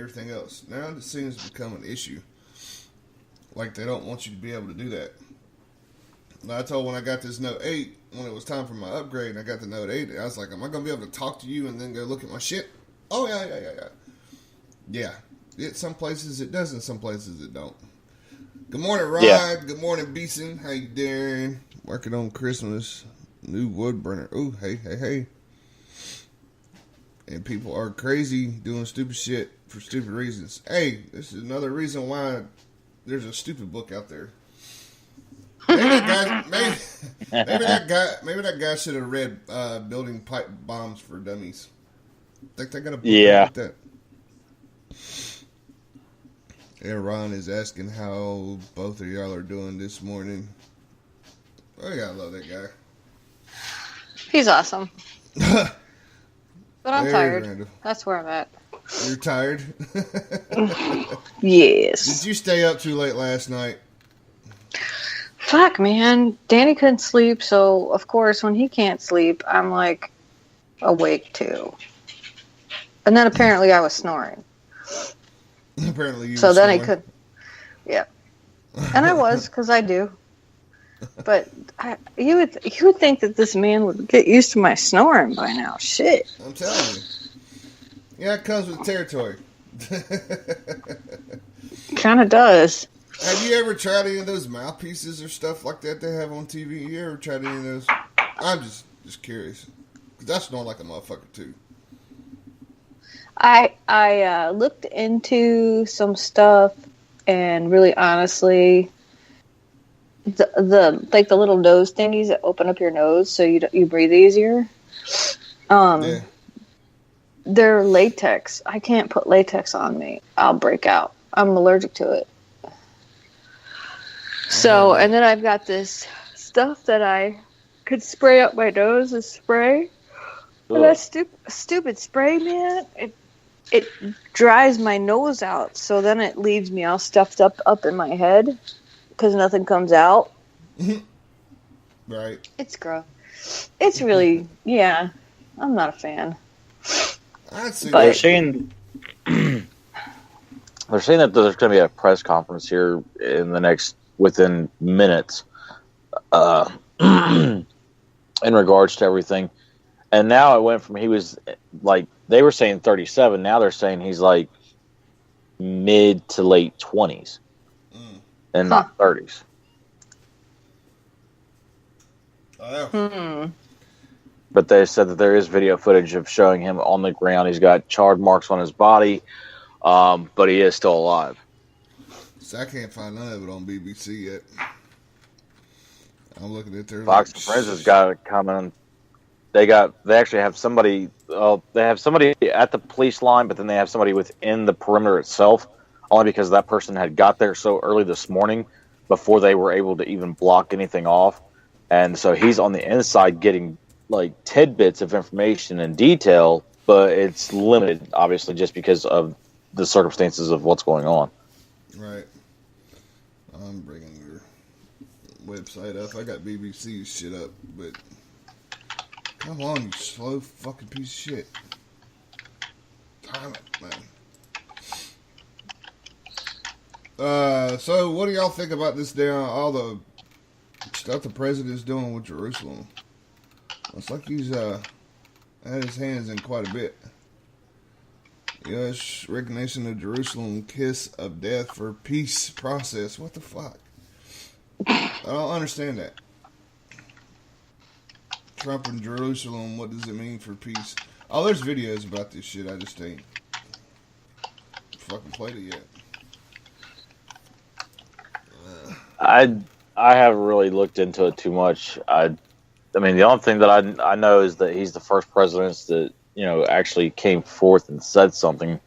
everything else. Now it seems to become an issue. Like they don't want you to be able to do that. And I told when I got this Note 8, when it was time for my upgrade, and I got the Note 8, I was like, am I going to be able to talk to you and then go look at my shit? Oh, yeah. Yeah. Some places it does and some places it don't. Good morning, Rod. Yeah. Good morning, Beeson. How you doing? Working on Christmas. New wood burner. Ooh, hey. And people are crazy doing stupid shit for stupid reasons. Hey, this is another reason why there's a stupid book out there. Maybe that guy should have read Building Pipe Bombs for Dummies. Think they got a book like that? And Ron is asking how both of y'all are doing this morning. Oh, yeah, I love that guy. He's awesome. But I'm tired. Random. That's where I'm at. You're tired? Yes. Did you stay up too late last night? Fuck, man. Danny couldn't sleep, so of course when he can't sleep, I'm like awake too. And then apparently I was snoring. Apparently you. So then he could. Yeah. And I was, because I do. But you would think that this man would get used to my snoring by now. Shit. I'm telling you. Yeah, it comes with territory. Kind of does. Have you ever tried any of those mouthpieces or stuff like that they have on TV? You ever tried any of those? I'm just curious. Because I snore like a motherfucker, too. I looked into some stuff, and really honestly, the like the little nose thingies that open up your nose so you breathe easier. Yeah. They're latex. I can't put latex on me. I'll break out. I'm allergic to it. So, and then I've got this stuff that I could spray up my nose as spray. And that stupid spray, man, it dries my nose out. So then it leaves me all stuffed up in my head because nothing comes out. Right. It's gross. It's really, yeah, I'm not a fan. They're saying that there's going to be a press conference here within minutes in regards to everything. And now it went from he was like they were saying 37. Now they're saying he's like mid to late 20s and not 30s. But they said that there is video footage of showing him on the ground. He's got charred marks on his body, but he is still alive. So I can't find none of it on BBC yet. I'm looking at their Fox and Friends has got it coming. They actually have somebody. They have somebody at the police line, but then they have somebody within the perimeter itself. Only because that person had got there so early this morning before they were able to even block anything off, and so he's on the inside getting like tidbits of information and detail, but it's limited, obviously, just because of the circumstances of what's going on. Right. I'm bringing your website up. I got BBC's shit up, but come on, you slow fucking piece of shit. Time it, man. So what do y'all think about this all the stuff the president's doing with Jerusalem? It's like he's had his hands in quite a bit. U.S. recognition of Jerusalem, kiss of death for peace process. What the fuck? I don't understand that. Trump and Jerusalem, what does it mean for peace? Oh, there's videos about this shit. I just ain't fucking played it yet. I haven't really looked into it too much. I mean, the only thing that I know is that he's the first president that, actually came forth and said something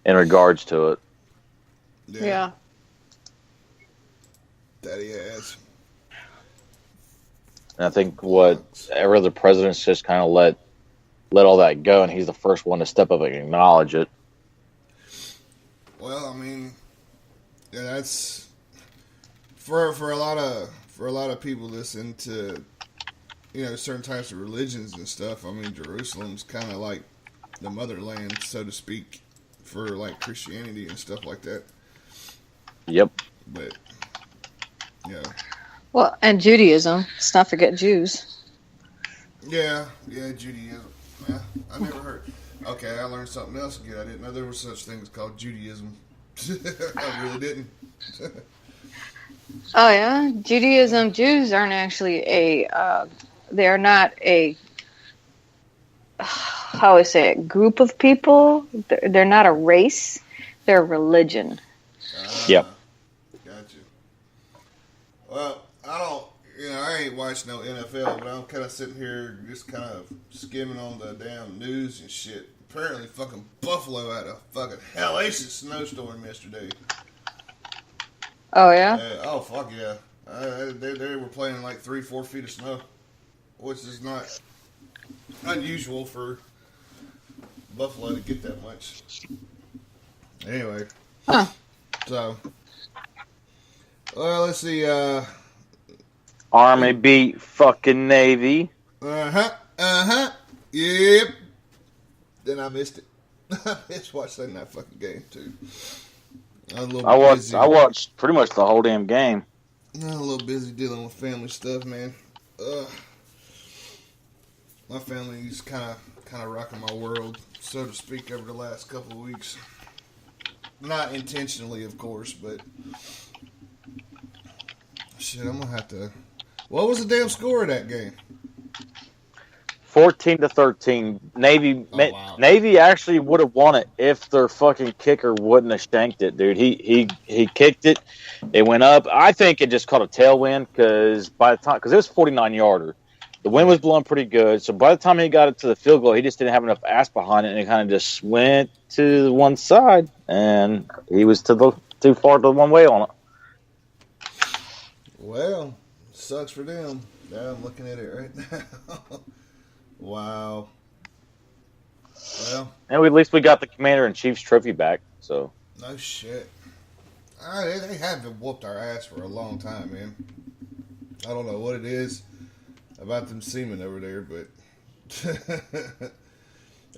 in regards to it. Yeah. That he has. And I think every other president's just kind of let all that go, and he's the first one to step up and acknowledge it. Well, I mean, yeah, that's for a lot of people listen to certain types of religions and stuff. I mean, Jerusalem's kind of like the motherland, so to speak, for like Christianity and stuff like that. Yep. But yeah. Well, and Judaism. Let's not forget Jews. Yeah, Judaism. Yeah, I never heard. Okay, I learned something else again. I didn't know there were such things called Judaism. I really didn't. Oh yeah, Judaism. Jews aren't actually they are not a. How would I say it? Group of people. They're not a race. They're a religion. Yep. Gotcha. Well, I ain't watched no NFL, but I'm kind of sitting here just kind of skimming on the damn news and shit. Apparently, fucking Buffalo had a fucking hellacious snowstorm yesterday. Oh yeah. Oh fuck yeah! They were playing like 3-4 feet of snow, which is not unusual for Buffalo to get that much. Anyway, so well, let's see. Army beat fucking Navy. Yep. Then I missed it. I missed watching that fucking game too. I watched pretty much the whole damn game. I'm a little busy dealing with family stuff, man. My family's kind of rocking my world, so to speak, over the last couple of weeks. Not intentionally, of course, but shit, I'm gonna have to. What was the damn score of that game? 14-13. Navy. Wow. Navy actually would have won it if their fucking kicker wouldn't have shanked it, dude. He kicked it. It went up. I think it just caught a tailwind because it was 49-yarder. The wind was blowing pretty good. So by the time he got it to the field goal, he just didn't have enough ass behind it, and it kind of just went to the one side, and he was too far to one way on it. Well, sucks for them. Now I'm looking at it right now. Wow. Well, and at least we got the Commander-in-Chief's trophy back. So no shit. They have been whooped our ass for a long time, man. I don't know what it is about them seamen over there, but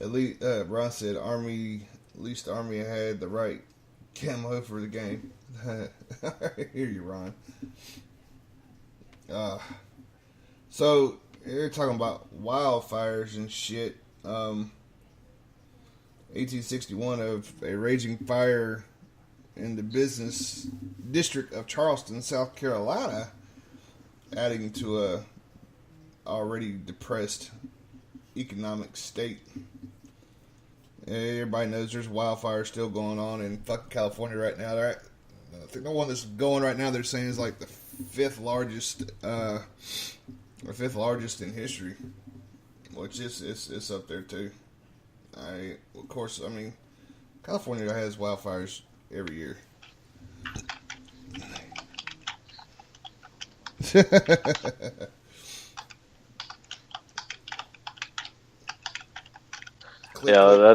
at least Ron said at least the Army had the right camo for the game. I hear you, Ron. So you're talking about wildfires and shit. 1861 of a raging fire in the business district of Charleston, South Carolina, adding to a already depressed economic state. Everybody knows there's wildfires still going on in fucking California right now. I think the one that's going right now, they're saying is like the fifth largest in history, which it's up there too. Of course, I mean, California has wildfires every year. Yeah,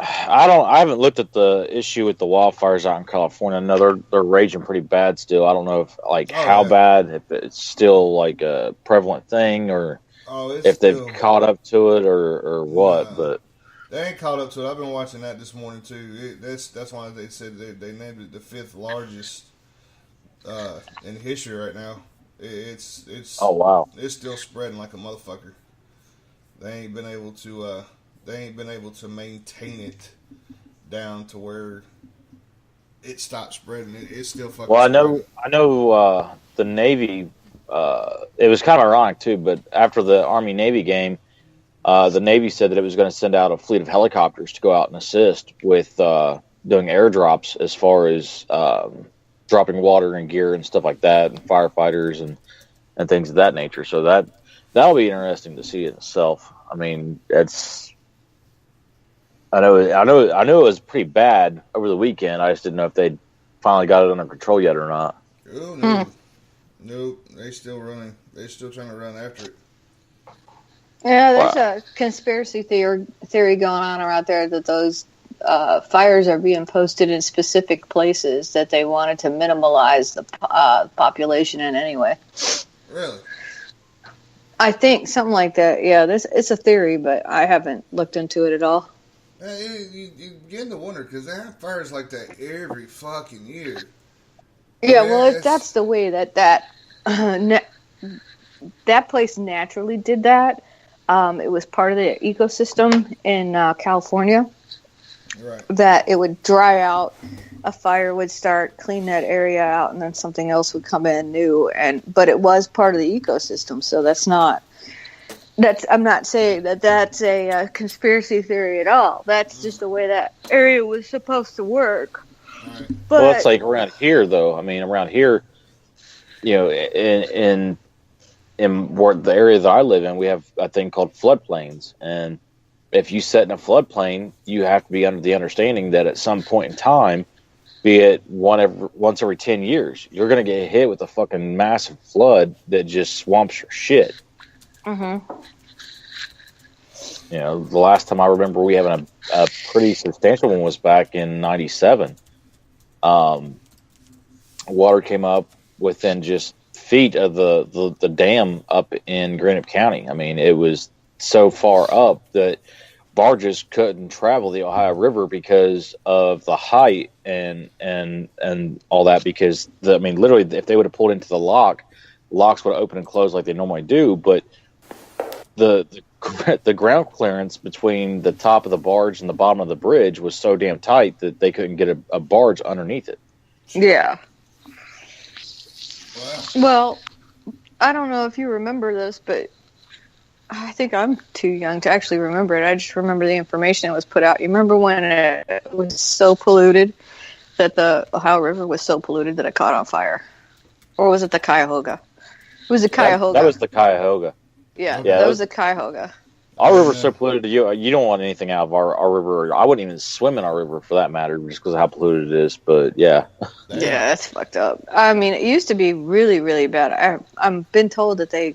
I haven't looked at the issue with the wildfires out in California. I know they're raging pretty bad still. I don't know if how bad, if it's still like a prevalent thing, or if they've caught up to it or what. But they ain't caught up to it. I've been watching that this morning too. That's why they said they named it the fifth largest in history right now. It's oh wow, it's still spreading like a motherfucker. They ain't been able to maintain it down to where it stopped spreading. It's still fucking. Well, spreading. I know the Navy. It was kind of ironic too, but after the Army-Navy game, the Navy said that it was going to send out a fleet of helicopters to go out and assist with doing airdrops as far as dropping water and gear and stuff like that, and firefighters and things of that nature. So that'll be interesting to see in itself. I mean, I know it was pretty bad over the weekend. I just didn't know if they'd finally got it under control yet or not. Oh no, nope. They still running. They're still trying to run after it. Yeah, there's a conspiracy theory going on around there that those fires are being posted in specific places that they wanted to minimize the population in any way. Really? I think something like that. Yeah, it's a theory, but I haven't looked into it at all. You begin to wonder because they have fires like that every fucking year. Yeah, well, if that's the way that place naturally did that, it was part of the ecosystem in California. Right. That it would dry out, a fire would start, clean that area out, and then something else would come in new. But it was part of the ecosystem, so I'm not saying that that's a conspiracy theory at all. That's just the way that area was supposed to work. Right. But, well, it's like around here, though. I mean, around here, in where the area that I live in, we have a thing called floodplains, and if you set in a floodplain, you have to be under the understanding that at some point in time, be it once every 10 years, you're going to get hit with a fucking massive flood that just swamps your shit. Mm-hmm. The last time I remember we having a pretty substantial one was back in '97. Water came up within just feet of the dam up in Grenip County. I mean, it was so far up that barges couldn't travel the Ohio River because of the height and all that. Because literally, if they would have pulled into the locks would open and close like they normally do. But the ground clearance between the top of the barge and the bottom of the bridge was so damn tight that they couldn't get a barge underneath it. Yeah. Wow. Well, I don't know if you remember this, but I think I'm too young to actually remember it. I just remember the information that was put out. You remember when it was so polluted that the Ohio River was so polluted that it caught on fire? Or was it the Cuyahoga? It was the Cuyahoga. That was the Cuyahoga. Yeah, that was the Cuyahoga. Our river's so polluted, you don't want anything out of our river. I wouldn't even swim in our river for that matter, just because of how polluted it is. But yeah. Yeah, that's fucked up. I mean, it used to be really, really bad. I've been told that they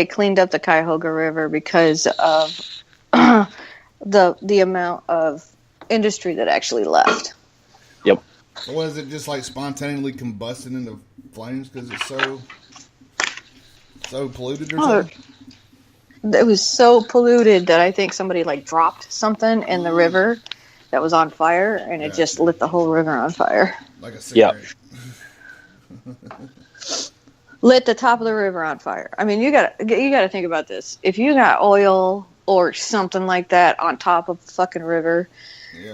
cleaned up the Cuyahoga River because of the amount of industry that actually left. Yep. Was it just like spontaneously combusting into flames because it's so polluted or something? It was so polluted that I think somebody dropped something in the river that was on fire, and it just lit the whole river on fire. Like a cigarette. Yep. Lit the top of the river on fire. I mean, you gotta think about this. If you got oil or something like that on top of the fucking river,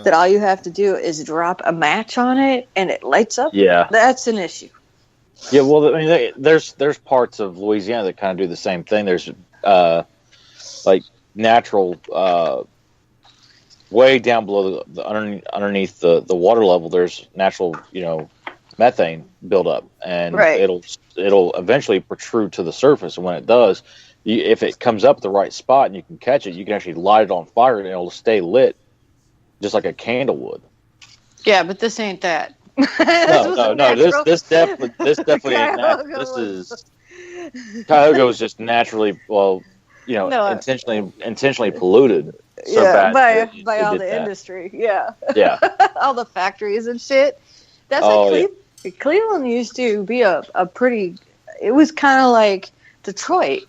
that all you have to do is drop a match on it and it lights up. Yeah, that's an issue. Yeah, well, I mean, there's parts of Louisiana that kind of do the same thing. There's natural way down below underneath the water level. There's natural methane buildup, and it'll eventually protrude to the surface. And when it does, if it comes up at the right spot and you can catch it, you can actually light it on fire and it'll stay lit, just like a candle would. Yeah, but this ain't that. No. This definitely ain't that. This is Cuyahoga was just naturally, intentionally polluted. So bad by all the industry. Yeah. All the factories and shit. That's Cleveland used to be a pretty. It was kind of like Detroit.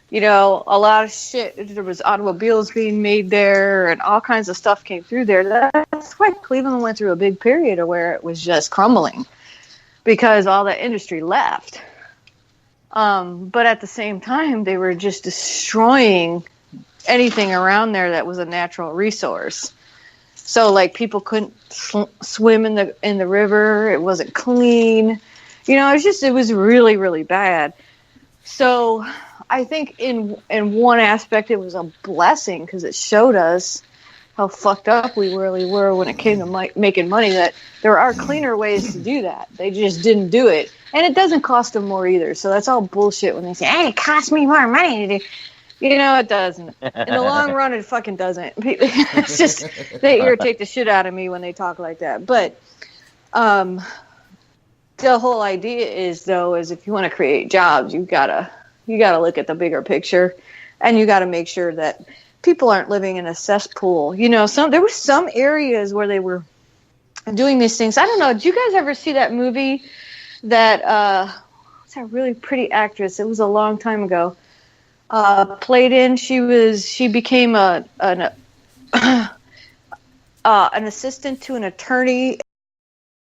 A lot of shit. There was automobiles being made there, and all kinds of stuff came through there. That's why Cleveland went through a big period of where it was just crumbling, because all that industry left. But at the same time, they were just destroying anything around there that was a natural resource. So, people couldn't swim in the river. It wasn't clean. It was really, really bad. So, I think in one aspect it was a blessing because it showed us how fucked up we really were when it came to making money, that there are cleaner ways to do that. They just didn't do it. And it doesn't cost them more either. So that's all bullshit when they say, hey, it costs me more money to do. It doesn't. In the long run, it fucking doesn't. It's just, they irritate the shit out of me when they talk like that. But the whole idea is if you want to create jobs, you gotta look at the bigger picture, and you gotta make sure that people aren't living in a cesspool. There were some areas where they were doing these things. I don't know. Did you guys ever see that movie that what's that really pretty actress? It was a long time ago. Played in. She became a an assistant to an attorney